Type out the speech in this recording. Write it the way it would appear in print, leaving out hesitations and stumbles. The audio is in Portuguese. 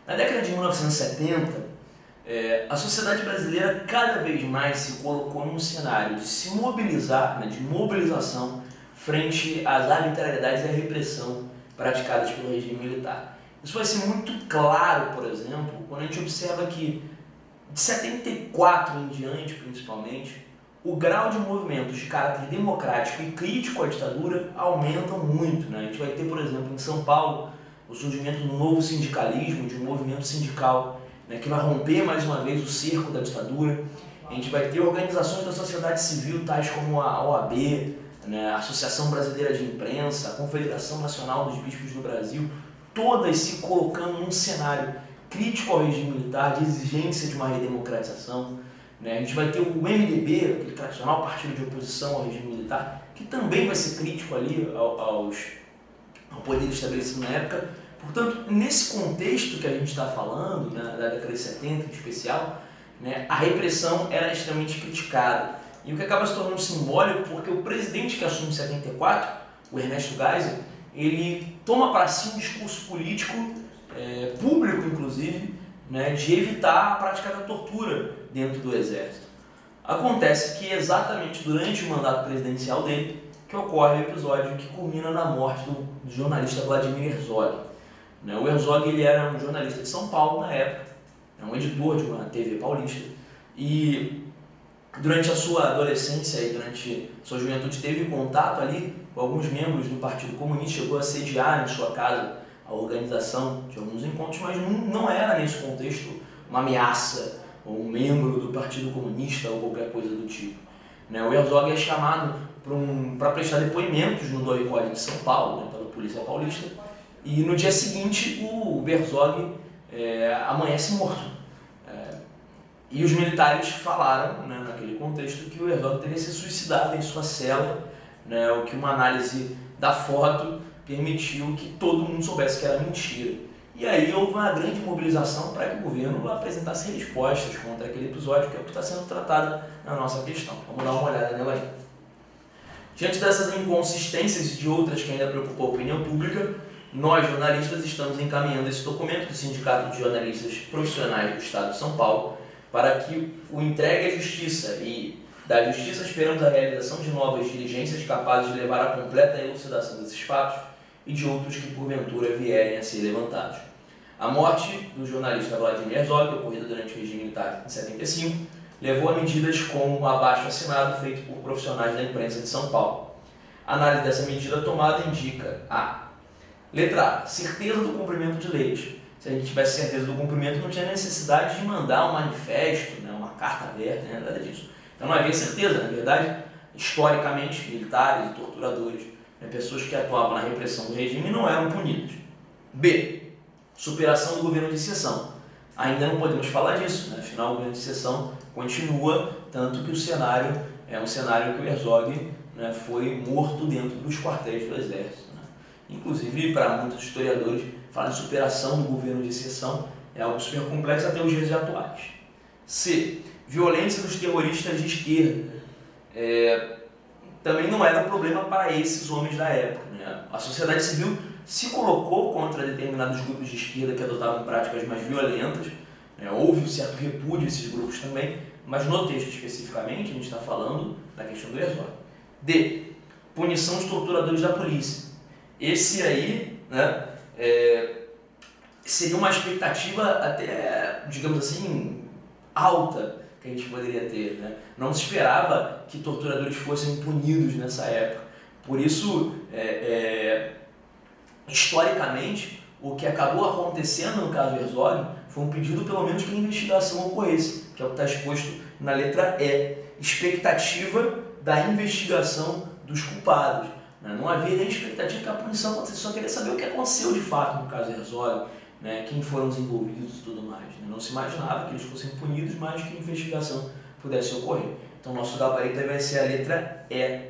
Na década de 1970, a sociedade brasileira cada vez mais se colocou num cenário de se mobilizar, de mobilização frente às arbitrariedades e à repressão praticadas pelo regime militar. Isso vai ser muito claro, por exemplo, quando a gente observa que de 74 em diante, principalmente, o grau de movimentos de caráter democrático e crítico à ditadura aumentam muito. A gente vai ter, por exemplo, em São Paulo, o surgimento de um novo sindicalismo, de um movimento sindical, que vai romper mais uma vez o cerco da ditadura. A gente vai ter organizações da sociedade civil, tais como a OAB, a Associação Brasileira de Imprensa, a Confederação Nacional dos Bispos do Brasil, todas se colocando num cenário crítico ao regime militar, de exigência de uma redemocratização. A gente vai ter o MDB, aquele tradicional partido de oposição ao regime militar, que também vai ser crítico ali ao poder estabelecido na época. Portanto, nesse contexto que a gente está falando, da década de 70 em especial, a repressão era extremamente criticada. E o que acaba se tornando simbólico, porque o presidente que assume em 74, o Ernesto Geisel, ele toma para si um discurso político, público inclusive, de evitar a prática da tortura dentro do exército. Acontece que exatamente durante o mandato presidencial dele que ocorre o episódio que culmina na morte do jornalista Vladimir Herzog. O Herzog ele era um jornalista de São Paulo na época, um editor de uma TV paulista, e durante a sua adolescência e durante a sua juventude teve contato ali com alguns membros do Partido Comunista, chegou a sediar em sua casa a organização de alguns encontros, mas não era nesse contexto uma ameaça ou um membro do Partido Comunista ou qualquer coisa do tipo. O Herzog é chamado para prestar depoimentos no DOI-CODE de São Paulo, pela Polícia Paulista, e no dia seguinte o Herzog amanhece morto. E os militares falaram, naquele contexto, que o Herzog teria se suicidado em sua cela, o que uma análise da foto permitiu que todo mundo soubesse que era mentira. E aí houve uma grande mobilização para que o governo apresentasse respostas contra aquele episódio, que é o que está sendo tratado na nossa questão. Vamos dar uma olhada nela aí. Diante dessas inconsistências e de outras que ainda preocupam a opinião pública, nós, jornalistas, estamos encaminhando esse documento do Sindicato de Jornalistas Profissionais do Estado de São Paulo para que o entregue à Justiça, e da Justiça esperamos a realização de novas diligências capazes de levar à completa elucidação desses fatos e de outros que porventura vierem a ser levantados. A morte do jornalista Vladimir Herzog, ocorrida durante o regime militar em 75, levou a medidas como o abaixo-assinado feito por profissionais da imprensa de São Paulo. A análise dessa medida tomada indica a letra A, certeza do cumprimento de leis. Se a gente tivesse certeza do cumprimento, não tinha necessidade de mandar um manifesto, uma carta aberta, nada disso. Então não havia certeza, na verdade, historicamente, militares e torturadores, pessoas que atuavam na repressão do regime não eram punidas. B, superação do governo de exceção. Ainda não podemos falar disso, afinal o governo de exceção continua, tanto que o cenário é um cenário que o Herzog foi morto dentro dos quartéis do Exército. Inclusive, para muitos historiadores, falar de superação do governo de exceção é algo super complexo até os dias atuais. C, violência dos terroristas de esquerda. Também não era um problema para esses homens da época. A sociedade civil se colocou contra determinados grupos de esquerda que adotavam práticas mais violentas. Houve um certo repúdio a esses grupos também, mas no texto especificamente a gente está falando da questão do Herzog. D, punição dos torturadores da polícia. Esse aí seria uma expectativa até, digamos assim, alta que a gente poderia ter. Não se esperava que torturadores fossem punidos nessa época. Por isso, historicamente, o que acabou acontecendo no caso Herzog foi um pedido pelo menos que a investigação ocorresse, que é o que está exposto na letra E, expectativa da investigação dos culpados. Não havia nem expectativa que a punição acontecesse, só queria saber o que aconteceu de fato no caso Herzog, quem foram os envolvidos e tudo mais. Não se imaginava que eles fossem punidos, mas que a investigação pudesse ocorrer. Então, nosso gabarito vai ser a letra E